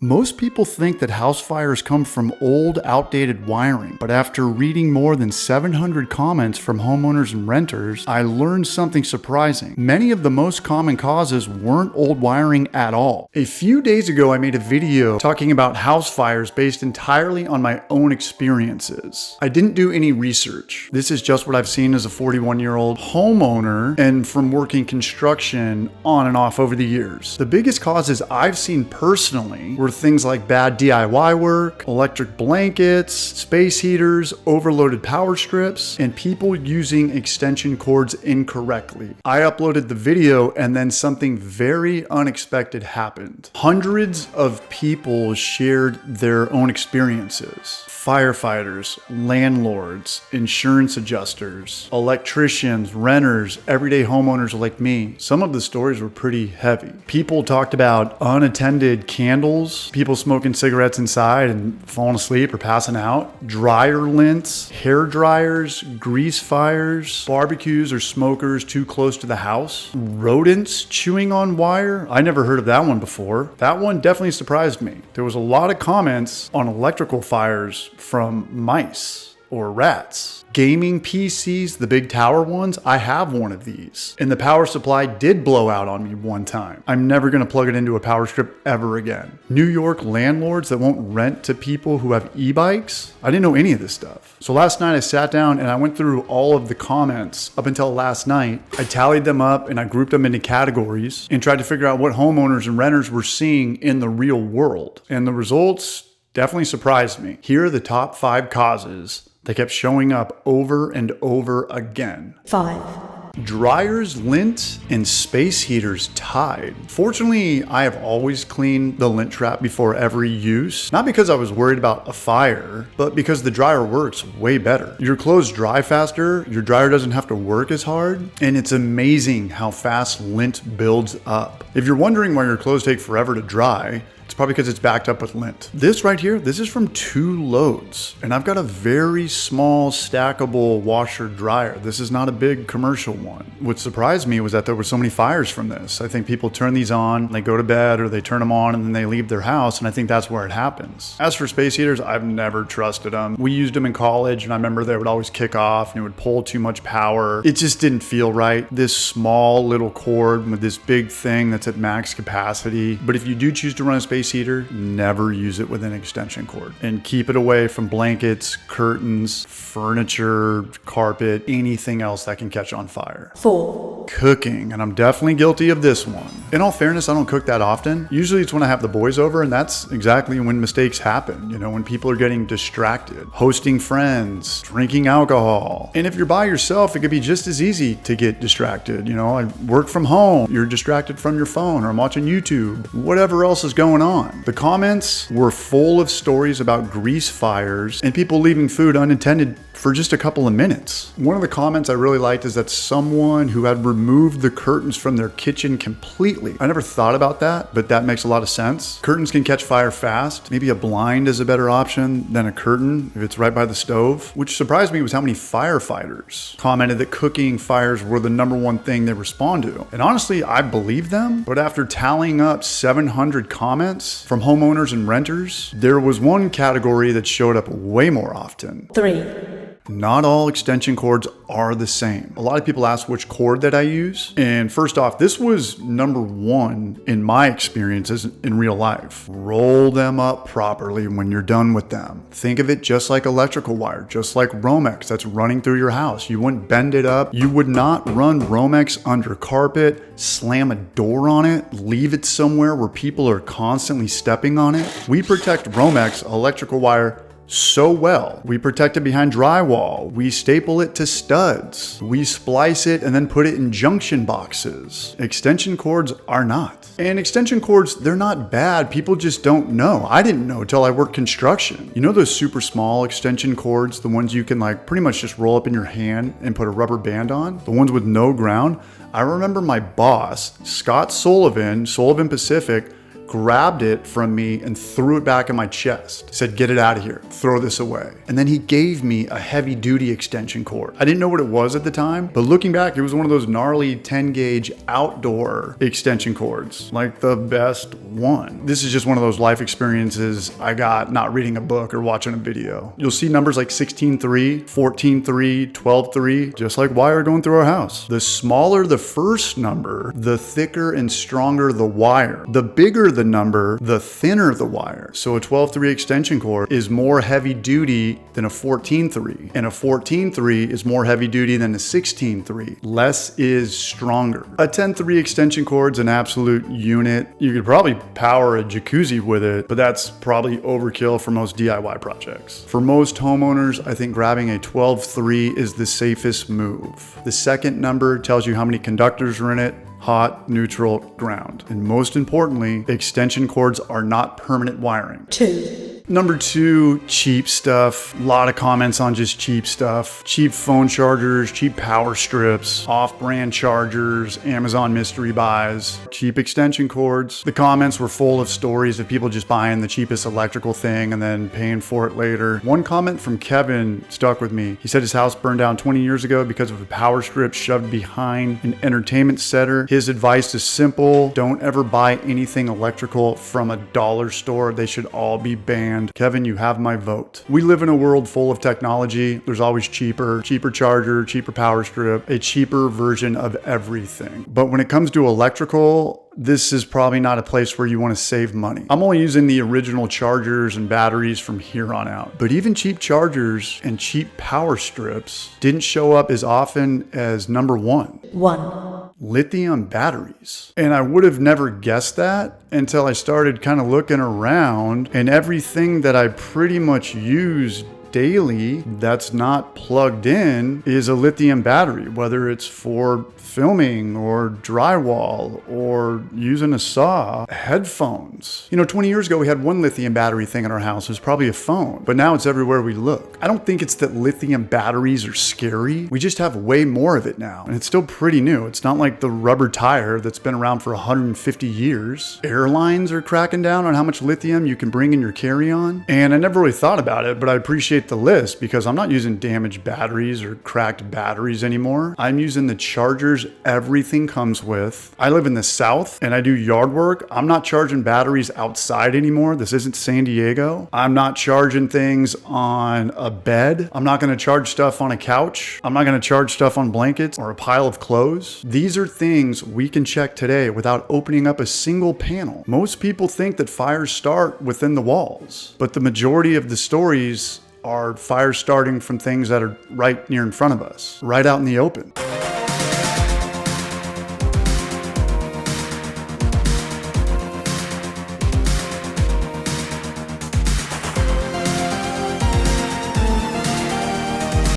Most people think that house fires come from old, outdated wiring, but after reading more than 700 comments from homeowners and renters, I learned something surprising. Many of the most common causes weren't old wiring at all. A few days ago, I made a video talking about house fires based entirely on my own experiences. I didn't do any research. This is just what I've seen as a 41-year-old homeowner and from working construction on and off over the years. The biggest causes I've seen personally were things like bad DIY work, electric blankets, space heaters, overloaded power strips, and people using extension cords incorrectly. I uploaded the video and then something very unexpected happened. Hundreds of people shared their own experiences. Firefighters, landlords, insurance adjusters, electricians, renters, everyday homeowners like me. Some of the stories were pretty heavy. People talked about unattended candles, people smoking cigarettes inside and falling asleep or passing out, dryer lints, hair dryers, grease fires, barbecues or smokers too close to the house, rodents chewing on wire. I never heard of that one before. That one definitely surprised me. There was a lot of comments on electrical fires from mice or rats. Gaming PCs, the big tower ones, I have one of these. And the power supply did blow out on me one time. I'm never gonna plug it into a power strip ever again. New York landlords that won't rent to people who have e-bikes. I didn't know any of this stuff. So last night I sat down and I went through all of the comments up until last night. I tallied them up and I grouped them into categories and tried to figure out what homeowners and renters were seeing in the real world. And the results definitely surprised me. Here are the top 5 causes that kept showing up over and over again. 5. Dryers, lint, and space heaters tied. Fortunately, I have always cleaned the lint trap before every use. Not because I was worried about a fire, but because the dryer works way better. Your clothes dry faster, your dryer doesn't have to work as hard, and it's amazing how fast lint builds up. If you're wondering why your clothes take forever to dry, it's probably because it's backed up with lint. This right here, this is from 2 loads. And I've got a very small stackable washer dryer. This is not a big commercial one. What surprised me was that there were so many fires from this. I think people turn these on, they go to bed, or they turn them on and then they leave their house. And I think that's where it happens. As for space heaters, I've never trusted them. We used them in college and I remember they would always kick off and it would pull too much power. It just didn't feel right. This small little cord with this big thing that's at max capacity. But if you do choose to run a space heater, never use it with an extension cord and keep it away from blankets, curtains, furniture, carpet, anything else that can catch on fire. 4. Cooking, and I'm definitely guilty of this one. In all fairness, I don't cook that often. Usually it's when I have the boys over, and that's exactly when mistakes happen. You know, when people are getting distracted, hosting friends, drinking alcohol. And if you're by yourself, it could be just as easy to get distracted. You know, I work from home, you're distracted from your phone, or I'm watching YouTube, whatever else is going on. The comments were full of stories about grease fires and people leaving food unattended for just a couple of minutes. One of the comments I really liked is that someone who had removed the curtains from their kitchen completely. I never thought about that, but that makes a lot of sense. Curtains can catch fire fast. Maybe a blind is a better option than a curtain if it's right by the stove. Which surprised me was how many firefighters commented that cooking fires were the #1 thing they respond to. And honestly, I believe them, but after tallying up 700 comments from homeowners and renters, there was one category that showed up way more often. 3. Not all extension cords are the same. A lot of people ask which cord that I use. And first off, this was #1 in my experiences in real life. Roll them up properly when you're done with them. Think of it just like electrical wire, just like Romex that's running through your house. You wouldn't bend it up. You would not run Romex under carpet, slam a door on it, leave it somewhere where people are constantly stepping on it. We protect Romex electrical wire so well. We protect it behind drywall. We staple it to studs. We splice it and then put it in junction boxes. Extension cords are not. And extension cords, they're not bad. People just don't know. I didn't know till I worked construction. You know those super small extension cords, the ones you can like pretty much just roll up in your hand and put a rubber band on? The ones with no ground? I remember my boss, Scott Sullivan, Sullivan Pacific, grabbed it from me and threw it back in my chest. Said, get it out of here, throw this away. And then he gave me a heavy duty extension cord. I didn't know what it was at the time, but looking back, it was one of those gnarly 10 gauge outdoor extension cords, like the best one. This is just one of those life experiences I got not reading a book or watching a video. You'll see numbers like 16.3, 14.3, 12.3, just like wire going through our house. The smaller the first number, the thicker and stronger the wire. The bigger the number, the thinner the wire. So a 12.3 extension cord is more heavy duty than a 14.3, and a 14.3 is more heavy duty than a 16.3. Less is stronger. A 10.3 extension cord's an absolute unit. You could probably power a jacuzzi with it, but that's probably overkill for most DIY projects. For most homeowners, I think grabbing a 12.3 is the safest move. The second number tells you how many conductors are in it: hot, neutral, ground. And most importantly, extension cords are not permanent wiring. 2. Number 2, cheap stuff. A lot of comments on just cheap stuff. Cheap phone chargers, cheap power strips, off-brand chargers, Amazon mystery buys, cheap extension cords. The comments were full of stories of people just buying the cheapest electrical thing and then paying for it later. One comment from Kevin stuck with me. He said his house burned down 20 years ago because of a power strip shoved behind an entertainment center. His advice is simple: don't ever buy anything electrical from a dollar store. They should all be banned. Kevin, you have my vote. We live in a world full of technology. There's always cheaper charger, cheaper power strip, a cheaper version of everything. But when it comes to electrical, this is probably not a place where you want to save money. I'm only using the original chargers and batteries from here on out. But even cheap chargers and cheap power strips didn't show up as often as number 1. Lithium batteries. And I would have never guessed that until I started kind of looking around, and everything that I pretty much use daily that's not plugged in is a lithium battery, whether it's for filming or drywall or using a saw, headphones. 20 years ago we had one lithium battery thing in our house. It was probably a phone, but now it's everywhere we look. I don't think it's that lithium batteries are scary. We just have way more of it now, and it's still pretty new. It's not like the rubber tire that's been around for 150 years. Airlines are cracking down on how much lithium you can bring in your carry-on, and I never really thought about it, but I appreciate the list because I'm not using damaged batteries or cracked batteries anymore. I'm using the chargers everything comes with. I live in the South and I do yard work. I'm not charging batteries outside anymore. This isn't San Diego. I'm not charging things on a bed. I'm not going to charge stuff on a couch. I'm not going to charge stuff on blankets or a pile of clothes. These are things we can check today without opening up a single panel. Most people think that fires start within the walls, but the majority of the stories are fires starting from things that are right near in front of us, right out in the open.